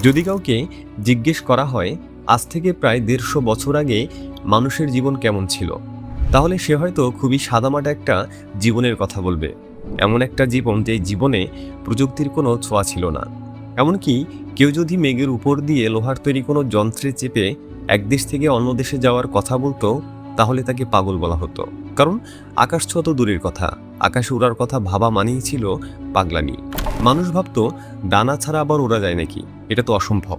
যদি কাউকে জিজ্ঞেস করা হয় আজ থেকে প্রায় ১৫০ বছর আগে মানুষের জীবন কেমন ছিল, তাহলে সে হয়তো খুবই সাদামাটা একটা জীবনের কথা বলবে। এমন একটা জীবন যে জীবনে প্রযুক্তির কোনো ছোঁয়া ছিল না। এমনকি কেউ যদি মেঘের উপর দিয়ে লোহার তৈরি কোনো যন্ত্রে চেপে এক দেশ থেকে অন্য দেশে যাওয়ার কথা বলতো, তাহলে তাকে পাগল বলা হতো। কারণ আকাশ ছোঁয়া তো দূরের কথা, আকাশে উড়ার কথা ভাবা মানেই ছিল পাগলামি। মানুষ ভাবতো ডানা ছাড়া আবার ওড়া যায় নাকি, এটা তো অসম্ভব।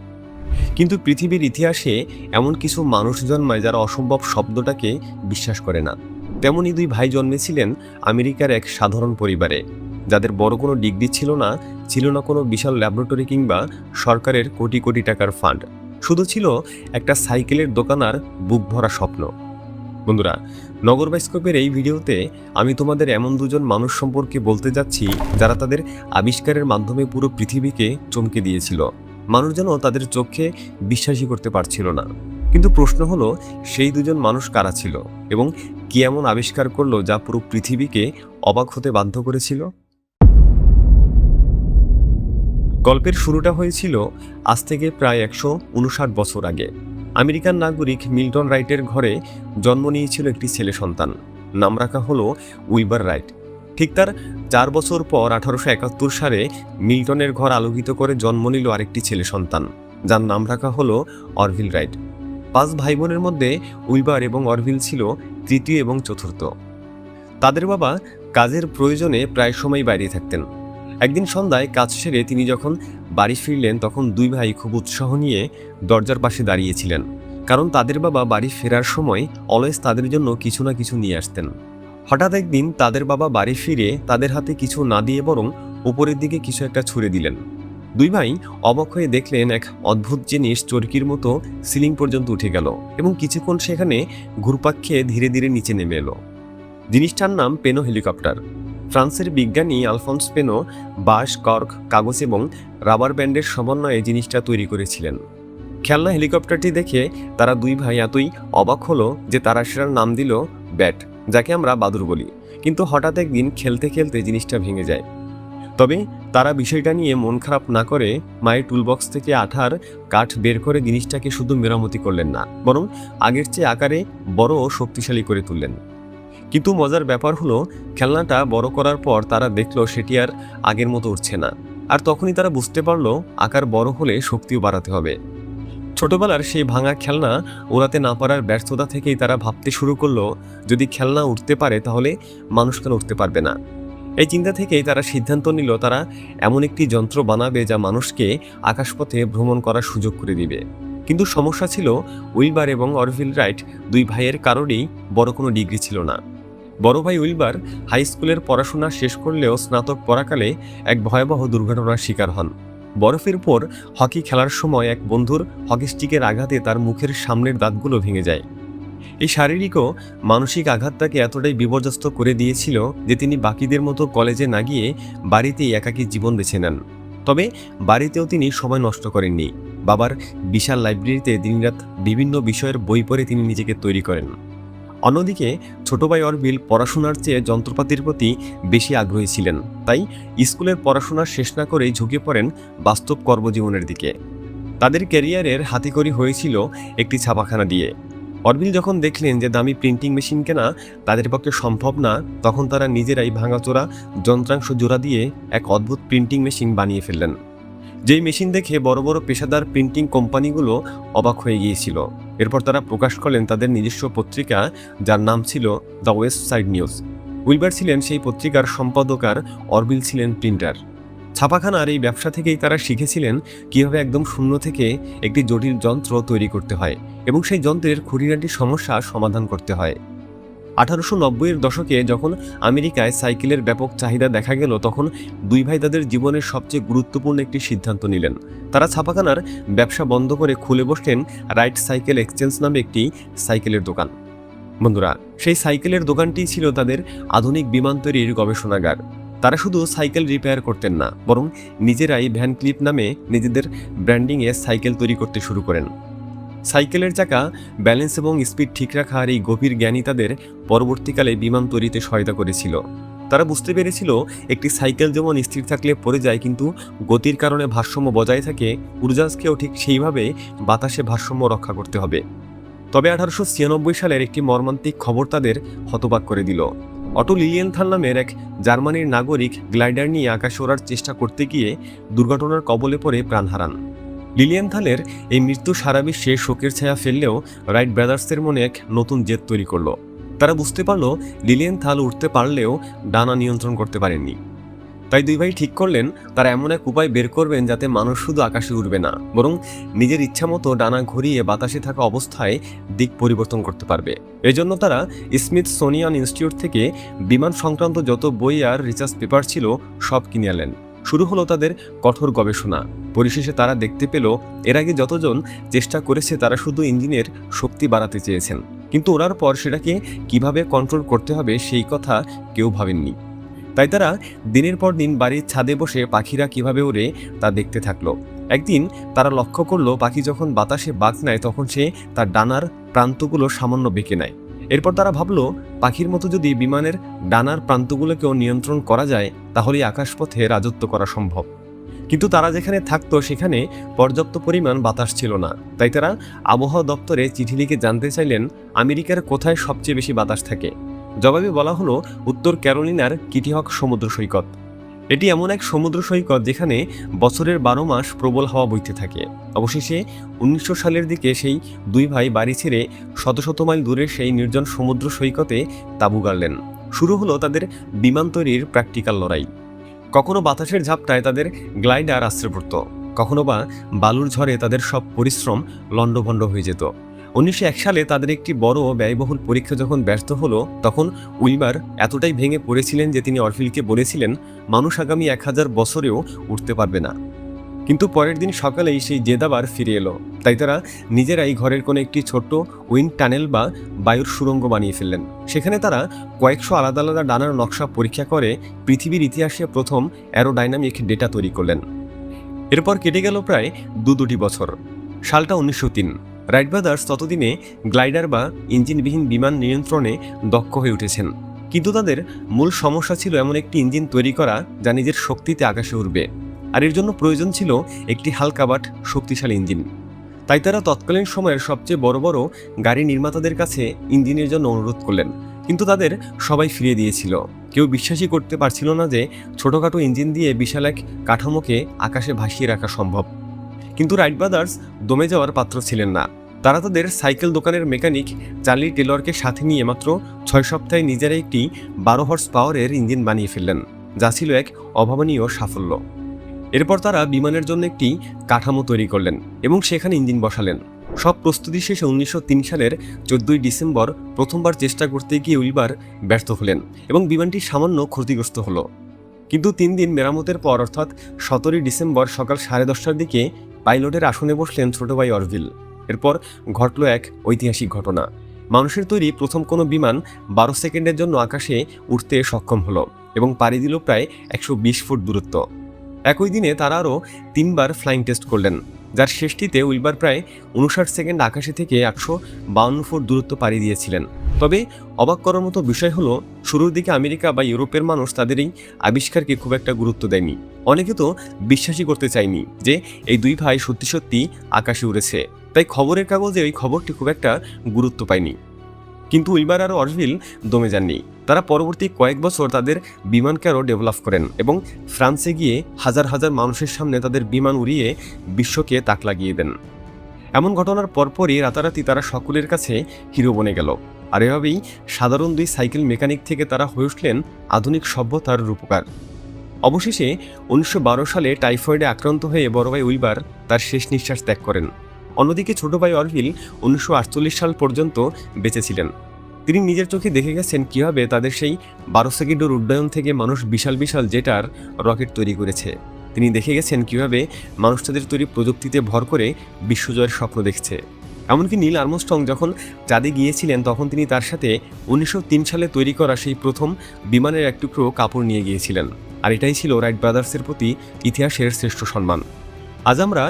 কিন্তু পৃথিবীর ইতিহাসে এমন কিছু মানুষ জন্মায় যারা অসম্ভব শব্দটাকে বিশ্বাস করে না। তেমনই দুই ভাই জন্মেছিলেন আমেরিকার এক সাধারণ পরিবারে, যাদের বড় কোনো ডিগ্রি ছিল না কোনো বিশাল ল্যাবরেটরি কিংবা সরকারের কোটি কোটি টাকার ফান্ড। শুধু ছিল একটা সাইকেলের দোকান আর বুক ভরা স্বপ্ন। বন্ধুরা, নগর বাইস্কোপের এই ভিডিওতে আমি তোমাদের এমন দুজন মানুষ সম্পর্কে বলতে যাচ্ছি যারা তাদের আবিষ্কারের মাধ্যমে পুরো পৃথিবীকে চমকে দিয়েছিল। মানুষ যেন তাদের চোখে বিশ্বাসই করতে পারছিল না। কিন্তু প্রশ্ন হলো, সেই দুজন মানুষ কারা ছিল এবং কি এমন আবিষ্কার করলো যা পুরো পৃথিবীকে অবাক হতে বাধ্য করেছিল? গল্পের শুরুটা হয়েছিল আজ থেকে প্রায় ১৫৯ বছর আগে। আমেরিকান নাগরিক মিল্টন রাইটের ঘরে জন্ম নিয়েছিল একটি ছেলে সন্তান। নাম রাখা হলো উইলবার রাইট। ঠিক তার ৪ বছর পর ১৮৭১ সালে মিল্টনের ঘর আলোকিত করে জন্ম নিল আরেকটি ছেলে সন্তান, যার নাম রাখা হলো অরভিল রাইট। ৫ ভাই বোনের মধ্যে উইলবার এবং অরভিল ছিল তৃতীয় এবং চতুর্থ। তাদের বাবা কাজের প্রয়োজনে প্রায় সময় বাইরে থাকতেন। একদিন সন্ধ্যায় কাজ সেরে তিনি যখন বাড়ি ফিরলেন, তখন দুই ভাই খুব উৎসাহ নিয়ে দরজার পাশে দাঁড়িয়েছিলেন, কারণ তাদের বাবা বাড়ি ফেরার সময় অলওয়েজ তাদের জন্য কিছু না কিছু নিয়ে আসতেন। হঠাৎ একদিন তাদের বাবা বাড়ি ফিরে তাদের হাতে কিছু না দিয়ে বরং উপরের দিকে কিছু একটা ছুঁড়ে দিলেন। দুই ভাই অবাক হয়ে দেখলেন এক অদ্ভুত জিনিস চরকির মতো সিলিং পর্যন্ত উঠে গেল এবং কিছুক্ষণ সেখানে ঘুরপাক খেয়ে ধীরে ধীরে নিচে নেমে এলো। জিনিসটার নাম পেনো হেলিকপ্টার। ফ্রান্সের বিজ্ঞানী আলফন্স পেনো বাঁশ, কর্ক, কাগজ এবং রাবার ব্যান্ডের সমন্বয়ে জিনিসটা তৈরি করেছিলেন। খেলনা হেলিকপ্টারটি দেখে তারা দুই ভাই এতই অবাক হলো যে তারা সেটার নাম দিল ব্যাট, যাকে আমরা বাদুড় বলি। কিন্তু হঠাৎ একদিন খেলতে খেলতে জিনিসটা ভেঙে যায়। তবে তারা বিষয়টা নিয়ে মন খারাপ না করে মায়ের টুলবক্স থেকে আঠার কাঠ বের করে জিনিসটাকে শুধু মেরামতি করলেন না, বরং আগের চেয়ে আকারে বড় ও শক্তিশালী করে তুললেন। কিন্তু মজার ব্যাপার হলো, খেলনাটা বড় করার পর তারা দেখলো সেটি আর আগের মতো উঠছে না। আর তখনই তারা বুঝতে পারলো আকার বড় হলে শক্তিও বাড়াতে হবে। ছোটবেলার সেই ভাঙা খেলনা ওড়াতে না পারার ব্যর্থতা থেকেই তারা ভাবতে শুরু করলো, যদি খেলনা উঠতে পারে তাহলে মানুষ কেন উঠতে পারবে না। এই চিন্তা থেকেই তারা সিদ্ধান্ত নিল তারা এমন একটি যন্ত্র বানাবে যা মানুষকে আকাশপথে ভ্রমণ করার সুযোগ করে দিবে। কিন্তু সমস্যা ছিল, উইলবার এবং অরভিল রাইট দুই ভাইয়ের কারোরই বড় কোনো ডিগ্রি ছিল না। বড় ভাই উইলবার হাই স্কুলের পড়াশোনা শেষ করলেও স্নাতক পড়াকালে এক ভয়াবহ দুর্ঘটনার শিকার হন। বরফের উপর হকি খেলার সময় এক বন্ধুর হকি স্টিকের আঘাতে তার মুখের সামনের দাঁতগুলো ভেঙে যায়। এই শারীরিক ও মানসিক আঘাত তাকে এতটাই বিপর্যস্ত করে দিয়েছিল যে তিনি বাকিদের মতো কলেজে না গিয়ে বাড়িতেই একাকী জীবন বেছে নেন। তবে বাড়িতেও তিনি সময় নষ্ট করেননি। বাবার বিশাল লাইব্রেরিতে দিনরাত বিভিন্ন বিষয়ের বই পড়ে তিনি নিজেকে তৈরি করেন। অন্যদিকে ছোট ভাই অরভিল পড়াশোনার চেয়ে যন্ত্রপাতির প্রতি বেশি আগ্রহী ছিলেন, তাই স্কুলের পড়াশোনা শেষ না করেই ঝুঁকে পড়েন বাস্তব কর্মজীবনের দিকে। তাদের ক্যারিয়ারের হাতেখড়ি হয়েছিল একটি ছাপাখানা দিয়ে। অরভিল যখন দেখলেন যে দামি প্রিন্টিং মেশিন কেনা তাদের পক্ষে সম্ভব না, তখন তারা নিজেরাই ভাঙাচোরা যন্ত্রাংশ জোড়া দিয়ে এক অদ্ভুত প্রিন্টিং মেশিন বানিয়ে ফেললেন। যেই মেশিন দেখে বড় বড় পেশাদার প্রিন্টিং কোম্পানিগুলো অবাক হয়ে গিয়েছিল। এরপর তারা প্রকাশ করলেন তাদের নিজস্ব পত্রিকা, যার নাম ছিল the West side news. Wilbur ছিলেন সেই পত্রিকার সম্পাদক আর অরভিল ছিলেন প্রিন্টার। ছাপাখানার এই ব্যবসা থেকেই তারা শিখেছিলেন কীভাবে একদম শূন্য থেকে একটি জটিল যন্ত্র তৈরি করতে হয় এবং সেই যন্ত্রের খুঁটিনাটি সমস্যা সমাধান করতে হয়। ১৮৯০-এর দশকে যখন আমেরিকায় সাইকেলের ব্যাপক চাহিদা দেখা গেল, তখন দুই ভাই তাদের জীবনের সবচেয়ে গুরুত্বপূর্ণ একটি সিদ্ধান্ত নিলেন। তারা ছাপাখানার ব্যবসা বন্ধ করে খুলে বসলেন রাইট সাইকেল এক্সচেঞ্জ নামে একটি সাইকেলের দোকান। বন্ধুরা, সেই সাইকেলের দোকানটি ছিল তাদের আধুনিক বিমান তৈরির গবেষণাগার। তারা শুধু সাইকেল রিপেয়ার করতেন না, বরং নিজেরাই ভ্যান ক্লিপ নামে নিজেদের ব্র্যান্ডিংয়ে সাইকেল তৈরি করতে শুরু করেন। সাইকেলের চাকা, ব্যালেন্স এবং স্পিড ঠিক রাখার এই গভীর জ্ঞানই তাদের পরবর্তীকালে বিমান তৈরিতে সহায়তা করেছিল। তারা বুঝতে পেরেছিল একটি সাইকেল যেমন স্থির থাকলে পড়ে যায়, কিন্তু গতির কারণে ভারসাম্য বজায় থাকে, উড়োজাহাজকেও ঠিক সেইভাবে বাতাসে ভারসাম্য রক্ষা করতে হবে। তবে 1896 সালের একটি মর্মান্তিক খবর তাদের হতবাক করে দিল। অটো লিলিয়েনথাল নামের এক জার্মানির নাগরিক গ্লাইডার নিয়ে আকাশে ওড়ার চেষ্টা করতে গিয়ে দুর্ঘটনার কবলে পড়ে প্রাণ হারান। লিলিয়েনথালের এই মৃত্যু সারা বিশ্বে শোকের ছায়া ফেললেও রাইট ব্রাদার্সের মনে এক নতুন জেদ তৈরি করলো। তারা বুঝতে পারল লিলিয়েনথাল উঠতে পারলেও ডানা নিয়ন্ত্রণ করতে পারেননি। তাই দুই ভাই ঠিক করলেন তারা এমন এক উপায় বের করবেন যাতে মানুষ শুধু আকাশে উড়বে না, বরং নিজের ইচ্ছামতো ডানা ঘুরিয়ে বাতাসে থাকা অবস্থায় দিক পরিবর্তন করতে পারবে। এজন্য তারা স্মিথসোনিয়ান ইনস্টিটিউট থেকে বিমান সংক্রান্ত যত বই আর রিসার্চ পেপার ছিল সব কিনে আনলেন। শুরু হলো তাদের কঠোর গবেষণা। পরিশেষে তারা দেখতে পেল এর আগে যতজন চেষ্টা করেছে তারা শুধু ইঞ্জিনের শক্তি বাড়াতে চেয়েছেন, কিন্তু ওড়ার পর সেটাকে কিভাবে কন্ট্রোল করতে হবে সেই কথা কেউ ভাবেননি। তাই তারা দিনের পর দিন বাড়ির ছাদে বসে পাখিরা কিভাবে ওড়ে তা দেখতে থাকলো। একদিন তারা লক্ষ্য করলো পাখি যখন বাতাসে বাঁক নেয় তখন সে তার ডানার প্রান্তগুলো সামান্য বেঁকে নেয়। এরপর তারা ভাবলো পাখির মতো যদি বিমানের ডানার প্রান্তগুলোকেও নিয়ন্ত্রণ করা যায় তাহলে আকাশপথে রাজত্ব করা সম্ভব। কিন্তু তারা যেখানে থাকতো সেখানে পর্যাপ্ত পরিমাণ বাতাস ছিল না। তাই তারা আবহাওয়া দপ্তরে চিঠি লিখে জানতে চাইলেন আমেরিকার কোথায় সবচেয়ে বেশি বাতাস থাকে। জবাবে বলা হলো উত্তর ক্যারোলিনার কিটি হক সমুদ্র সৈকত। এটি এমন এক সমুদ্র সৈকত যেখানে বছরের 12 মাস প্রবল হাওয়া বইতে থাকে। অবশেষে 1900 সালের দিকে সেই দুই ভাই বাড়ি ছেড়ে শত শত মাইল দূরে সেই নির্জন সমুদ্র সৈকতে তাঁবু গাড়লেন। শুরু হলো তাদের বিমান তৈরির প্র্যাকটিক্যাল লড়াই। কখনো বাতাসের ঝাপটায় তাদের গ্লাইডার আশ্রে পড়ত, কখনো বা বালুর ঝড়ে তাদের সব পরিশ্রম লণ্ডভণ্ড হয়ে যেত। 1901 সালে তাদের একটি বড় ব্যয়বহুল পরীক্ষা যখন ব্যর্থ হলো তখন উইলবার এতটাই ভেঙে পড়েছিলেন যে তিনি অরফিলকে বলেছিলেন মানুষ আগামী 1000 বছরেও উঠতে পারবে না। কিন্তু পরের দিন সকালেই সেই জেদ আবার ফিরে এলো। তাই তারা নিজেরাই ঘরের কোনো একটি ছোট্ট উইন্ড টানেল বা বায়ুর সুড়ঙ্গ বানিয়ে ফেললেন। সেখানে তারা কয়েকশো আলাদা আলাদা ডানার নকশা পরীক্ষা করে পৃথিবীর ইতিহাসে প্রথম অ্যারোডাইনামিক ডেটা তৈরি করলেন। এরপর কেটে গেল প্রায় দুটি বছর। সালটা 1903। রাইট ব্রাদার্স ততদিনে গ্লাইডার বা ইঞ্জিনবিহীন বিমান নিয়ন্ত্রণে দক্ষ হয়ে উঠেছেন। কিন্তু তাদের মূল সমস্যা ছিল এমন একটি ইঞ্জিন তৈরি করা যা নিজের শক্তিতে আকাশে উড়বে, আর এর জন্য প্রয়োজন ছিল একটি হালকা বাট শক্তিশালী ইঞ্জিন। তাই তারা তৎকালীন সময়ের সবচেয়ে বড় বড় গাড়ি নির্মাতাদের কাছে ইঞ্জিনের জন্য অনুরোধ করলেন, কিন্তু তাদের সবাই ফিরিয়ে দিয়েছিল। কেউ বিশ্বাসই করতে পারছিল না যে ছোটোখাটো ইঞ্জিন দিয়ে বিশাল এক কাঠামোকে আকাশে ভাসিয়ে রাখা সম্ভব। কিন্তু রাইট ব্রাদার্স দমে যাওয়ার পাত্র ছিলেন না। তারা তাদের সাইকেল দোকানের মেকানিক চার্লি টেলরকে সাথে নিয়ে মাত্র 6 সপ্তাহে নিজেরা একটি 12 হর্স পাওয়ারের ইঞ্জিন বানিয়ে ফেললেন, যা ছিল এক অভাবনীয় সাফল্য। এরপর তারা বিমানের জন্য একটি কাঠামো তৈরি করলেন এবং সেখানে ইঞ্জিন বসালেন। সব প্রস্তুতি শেষে 1903 সালের 14 ডিসেম্বর প্রথমবার চেষ্টা করতে গিয়ে উইলবার ব্যর্থ হলেন এবং বিমানটি সামান্য ক্ষতিগ্রস্ত হলো। কিন্তু 3 দিন মেরামতের পর অর্থাৎ 17 ডিসেম্বর সকাল 10:30টার দিকে পাইলটের আসনে বসলেন ছোট ভাই অরভিল। এরপর ঘটল এক ঐতিহাসিক ঘটনা। মানুষের তৈরি প্রথম কোনো বিমান 12 সেকেন্ডের জন্য আকাশে উঠতে সক্ষম হলো এবং পাড়ি দিল প্রায় 120 ফুট দূরত্ব। একই দিনে তারা আরও 3বার ফ্লাইং টেস্ট করলেন, যার শেষটিতে উইলবার প্রায় 59 সেকেন্ড আকাশে থেকে 152 ফুট দূরত্ব পাড়ি দিয়েছিলেন। তবে অবাক করার মতো বিষয় হলো শুরুর দিকে আমেরিকা বা ইউরোপের মানুষ তাদের এই আবিষ্কারকে খুব একটা গুরুত্ব দেয়নি। অনেকে তো বিশ্বাসই করতে চায়নি যে এই দুই ভাই সত্যি সত্যি আকাশে উড়েছে। তাই খবরের কাগজে ওই খবরটি খুব একটা গুরুত্ব পায়নি। কিন্তু উইলবার আর অরভিল দমে যাননি। তারা পরবর্তী কয়েক বছর তাদের বিমানকে আরও ডেভেলপ করেন এবং ফ্রান্সে গিয়ে হাজার হাজার মানুষের সামনে তাদের বিমান উড়িয়ে বিশ্বকে তাক লাগিয়ে দেন। এমন ঘটনার পরপরই রাতারাতি তারা সকলের কাছে হিরো বনে গেল। আর এভাবেই সাধারণ 2 সাইকেল মেকানিক থেকে তারা হয়ে উঠলেন আধুনিক সভ্যতার রূপকার। অবশেষে 1912 সালে টাইফয়েডে আক্রান্ত হয়ে বড় ভাই উইলবার তার শেষ নিঃশ্বাস ত্যাগ করেন। অন্যদিকে ছোট ভাই অরভিল 1948 সাল পর্যন্ত বেঁচে ছিলেন। তিনি নিজের চোখে দেখে গেছেন কীভাবে তাদের সেই 12 সেকেন্ডের উড্ডয়ন থেকে মানুষ বিশাল বিশাল জেটার রকেট তৈরি করেছে। তিনি দেখে গেছেন কীভাবে মানুষ তাদের তৈরি প্রযুক্তিতে ভর করে বিশ্বজয়ের স্বপ্ন দেখছে। এমনকি নীল আর্মস্ট্রং যখন চাঁদে গিয়েছিলেন তখন তিনি তার সাথে 1903 সালে তৈরি করা সেই প্রথম বিমানের এক টুকরো কাপড় নিয়ে গিয়েছিলেন। আর এটাই ছিল রাইট ব্রাদার্সের প্রতি ইতিহাসের শ্রেষ্ঠ সম্মান। আজ আমরা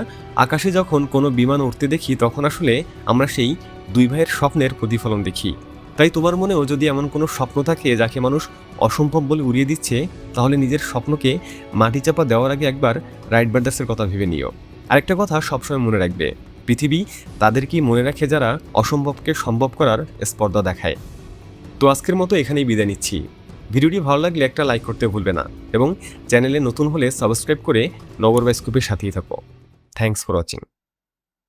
আকাশে যখন কোনো বিমান উঠতে দেখি তখন আসলে আমরা সেই দুই ভাইয়ের স্বপ্নের প্রতিফলন দেখি। তাই তোমার মনেও যদি এমন কোনো স্বপ্ন থাকে যাকে মানুষ অসম্ভব বলে উড়িয়ে দিচ্ছে, তাহলে নিজের স্বপ্নকে মাটি চাপা দেওয়ার আগে একবার রাইট ব্রাদার্সের কথা ভেবে নিও। আরেকটা কথা সবসময় মনে রাখবে, পৃথিবী তাদেরকেই মনে রাখে যারা অসম্ভবকে সম্ভব করার স্পর্ধা দেখায়। তো আজকের মতো এখানেই বিদায় নিচ্ছি। ভিডিওটি ভালো লাগলে একটা লাইক করতে ভুলবে না এবং চ্যানেলে নতুন হলে সাবস্ক্রাইব করে নগর বায়োস্কোপের সাথেই থাকো। Thanks for watching.